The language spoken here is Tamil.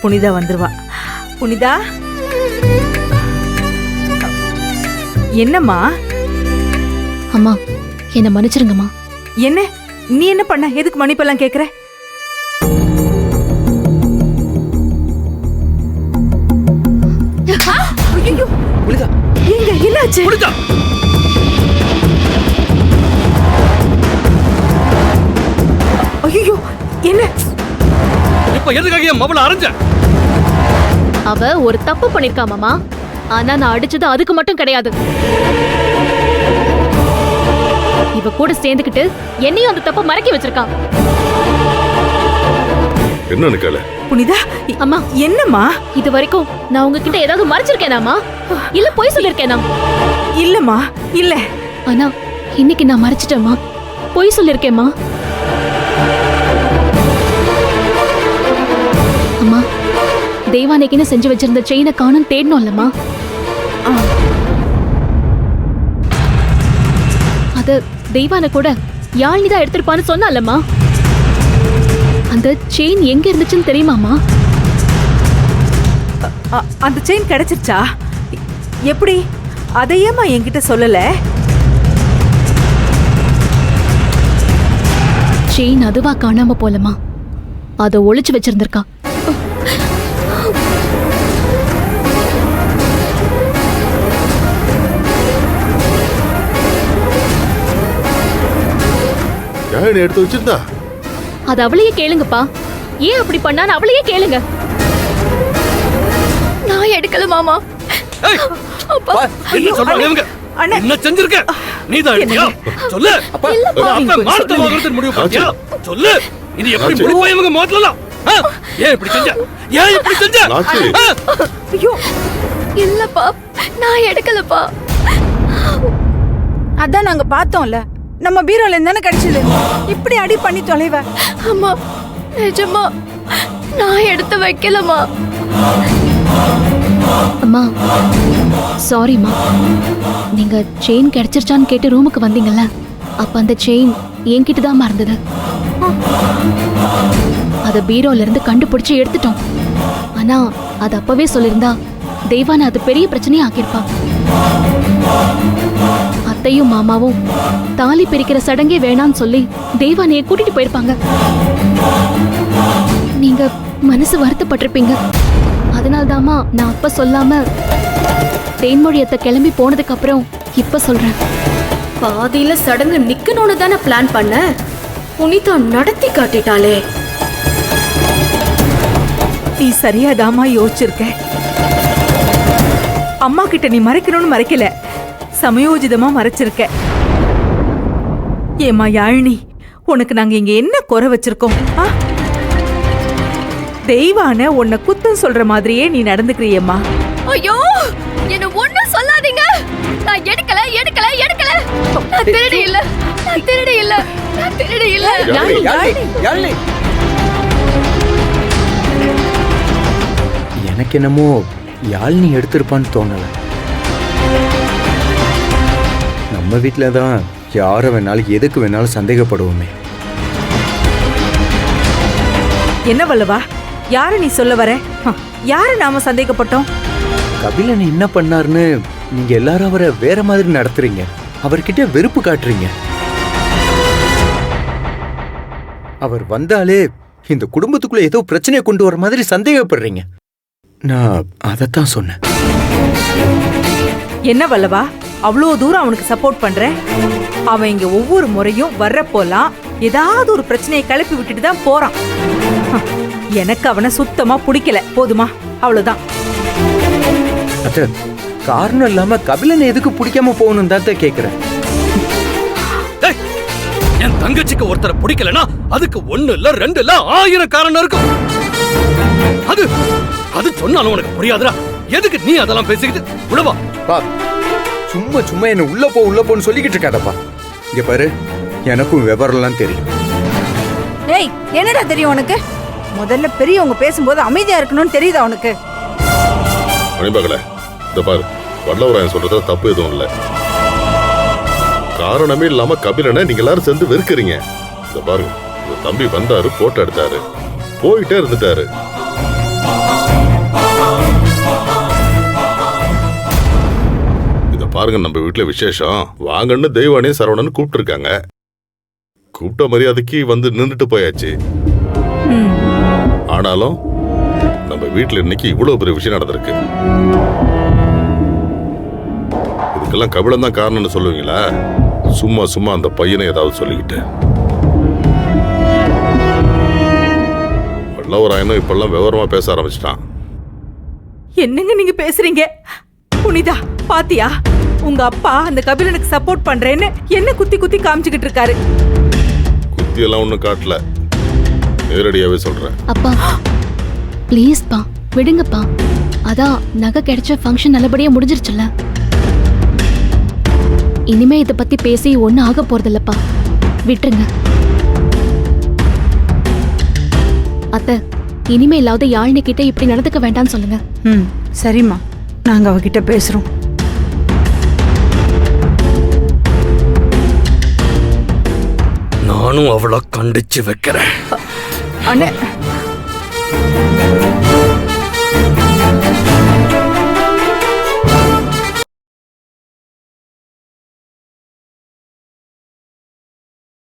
புனிதா வந்துருவா. புனிதா, என்னம்மா? அம்மா, என்ன மன்னிச்சிருங்கம்மா. என்ன நீ என்ன பண்ண? எதுக்கு மன்னிப்பெல்லாம் கேக்குற? ஐயோ, புனிதா, எங்க என்னாச்சு? புனிதா, ஐயோ, என்ன இப்ப எதுக்காக என் மவள அரைஞ்ச? அவ ஒரு தப்பு பண்ணிருக்கா மாமா. ஆனா நான் அடிச்சது அதுக்கு மட்டும் கிடையாது. இவ கூட சேர்ந்துக்கிட்டு என்னையும் அந்த தப்ப மறைக்க வச்சிருக்கா. என்ன நிக்கல? புனிதா, அம்மா, என்னம்மா? இது வரைக்கும் நான் உங்ககிட்ட ஏதாவது மறைச்சிருக்கேனாமா? இல்ல பொய் சொல்லிருக்கேனா? இல்லம்மா, இல்ல. ஆனா இன்னைக்கு நான் மறைச்சிட்டேம்மா. பொய் சொல்லிருக்கேம்மா. அம்மா, தெய்வானைக்குன்னு செஞ்சு வச்சிருந்த செயினை காணும் தேடணும்லம்மா. அது தெய்வானை கூட யாழ்னி தான் எடுத்திருப்பான்னு சொன்னாலம்மா. அந்த செயின் எங்க இருந்துச்சுன்னு தெரியுமாமா? அந்த செயின் கிடைச்சிருச்சா? எப்படி? அதையேம்மா என்கிட்ட சொல்லல? செயின் அதுவா காணாம போலமா, அதை ஒளிச்சு வச்சிருந்திருக்கா. யாழ் எடுத்து வச்சிருந்தா? அது அவளையே கேளுங்கப்பா. ஏன் அப்படி பண்ணான்னு அவளையே கேளுங்க. நான் எடுக்கல மாமா. ஏய், என்ன சொல்றாங்க இவங்க? என்ன செஞ்சிருக்க? நீதான் எடுத்தியா? சொல்லு. அப்பா மானத்தை வாங்குறதுக்கு முடிவு பண்ணியா? சொல்லு. இது எப்படி முடிப்பா இவங்க மோதலாம்? ஏன் இப்படி செஞ்ச? ஏன் இப்படி செஞ்ச? ஐயோ, இல்லப்பா, நான் எடுக்கலப்பா. அதான் நாங்க பார்த்தோம்ல, நம்ம பீரோல இருந்தானே கிடைச்சது. இப்படி அடி பண்ணி தொலைவ. அம்மா, நிஜமா நான் எடுத்து வைக்கலமா. அம்மா, சாரிம்மா. நீங்க செயின் கிடைச்சிருச்சான்னு கேட்டு ரூமுக்கு வந்தீங்கல்ல, அப்ப அந்த செயின் என்கிட்ட தான் மறந்தது. அத பீரோல இருந்து கண்டுபிடிச்சு எடுத்துட்டோம். ஆனா அது அப்பவே சொல்லிருந்தா தெய்வானை அது பெரிய பிரச்சனையா ஆக்கியிருப்பா. அத்தையும் மாமாவும் தாலி பிரிக்கிற சடங்கே வேணான்னு சொல்லி தெய்வானைய கூட்டிட்டு போயிருப்பாங்க. நீங்க மனசு வருத்தப்பட்டிருப்பீங்க. அதனால்தாமா நான் அப்ப சொல்லாம தேன்மொழியத்தை கிளம்பி போனதுக்கு அப்புறம் இப்ப சொல்றேன். பாதியில சடங்கு நிக்கணும்னு தானே பிளான் பண்ண. புனிதா நடத்தி காட்டிட்டாளே. நீ சரியாதாமா யோசிச்சிருக்க. அம்மா கிட்ட நீ மறைக்கணும்னு மறைக்கல, சமயோஜிதமா மறைச்சிருக்க. ஏமா யாழினி, உனக்கு நாங்க இங்க என்ன குறை வச்சிருக்கோம்? தெய்வான உன்னை குத்தம் சொல்ற மாதிரியே நீ நடந்துக்கிறியம்மா. ஐயோ, என்ன ஒண்ணும் சொல்லாதீங்க. நான் எடுக்கல எடுக்கல எடுக்கல. நான் திருடி இல்ல, நான் திருடி இல்ல, நான் திருடி இல்ல. யாழினி, எனக்கு என்னமோ யாழினி எடுத்திருப்பான்னு தோணல. நம்ம வீட்டில் தான் யாரை வேணாலும் எதுக்கு வேணாலும் சந்தேகப்படுவோமே. என்ன வல்லவா, யார நீ சொல்ல வர? யார நாம சந்தேகப்பட்டோம்? கபிலன் என்ன பண்ணாருன்னு நீங்க எல்லாரும் அவரை வேற மாதிரி நடத்துறீங்க. அவர்கிட்ட வெறுப்பு காட்டுறீங்க. அவர் வந்தாலே இந்த குடும்பத்துக்குள்ள ஏதோ பிரச்சனையை கொண்டு வர மாதிரி சந்தேகப்படுறீங்க. நான் அதைத்தான் சொன்னேன். என்ன வல்லவா, அவ்வளோ தூரம் அவனுக்கு சப்போர்ட் பண்ற? அவன் இங்க ஒவ்வொரு முறையும் வர்றப்போலாம் ஏதாவது ஒரு பிரச்சனையை கிளப்பி விட்டுட்டு தான் போறான். எனக்கு அவனை சுத்தமா பிடிக்கல. போதுமா? அவ்வளவுதான். அத்த, காரணம் இல்லாம கபிலனை எதுக்கு பிடிக்காம போகணும் தான் கேக்குறேன். என் தங்கச்சிக்கு ஒருத்தரை பிடிக்கலனா அதுக்கு 1 இல்ல 2 இல்ல 1000 காரணம் இருக்கும். அது சொன்னாலும் உனக்கு புரியாதுடா. எதுக்கு நீ அதெல்லாம் பேசிக்கிட்டு? உளவா பா, சும்மா சும்மா என்ன உள்ள போன்னு சொல்லிக்கிட்டு இருக்காதப்பா. இங்க பாரு, எனக்கும் விவரம்லாம் தெரியும். ஏய், என்னடா தெரியும் உனக்கு? முதல்ல பெரியவங்க பேசும்போது அமைதியா இருக்கணும்னு தெரியுதா உனக்கு? மணிமகளே, இந்த பாரு, வல்லவராயன் சொல்றத தப்பு எதுவும் இல்ல. காரணமே இல்லாம கபிலனை நீங்க எல்லாரும் சேர்ந்து வெறுக்கிறீங்க. இந்த பாருங்க, உங்க தம்பி வந்தாரு, போட்டோ எடுத்தாரு, போயிட்டே இருந்துட்டாரு. பாருங்க நம்ம வீட்டுல விசேஷம் வாங்கன்னு தெய்வானே சரவணன் கூப்பிட்டு இருக்காங்க. கூப்பிட்ட மரியாதைக்கு வந்து நின்றுட்டு போயாச்சு. ம். ஆனாலும் நம்ம வீட்டுல இன்னைக்கு இவ்வளவு பெரிய விஷயம் நடந்திருக்கு. இதுக்கெல்லாம் கபிலன் தான் காரணம்னு சொல்லுவீங்களா? சும்மா சும்மா அந்த பையனை ஏதாவது சொல்லிக்கிட்டு. வல்லவராயனும் இப்பெல்லாம் விவரமா பேச ஆரம்பிச்சிட்டான். என்னங்க நீங்க பேசுறீங்க? புனிதா பாத்தியா, உங்க அப்பா அந்த கபிலனுக்கு சப்போர்ட் பண்றேன்னு என்ன குத்தி குத்தி காமிச்சுக்கிட்டு இருக்காரு. குத்தியெல்லாம் ஒன்றும் காட்டல, நேரடியாவே சொல்றேன். அப்பா ப்ளீஸ்ப்பா விடுங்கப்பா. அதான் நகை கிடைச்ச ஃபங்க்ஷன் நல்லபடியா முடிஞ்சிருச்சுல்ல. இனிமே இதை பத்தி பேசி ஒன்னும் ஆக போறதில்லப்பா, விட்டுருங்க. அத்தை, இனிமேலாவது யாழினி கிட்ட இப்படி நடந்துக்க வேண்டாம்னு சொல்லுங்க. ம் சரிம்மா, நாங்க அவகிட்ட பேசுறோம். நானும் அவளை கண்டிச்சு வைக்கிறேன். அண்ணே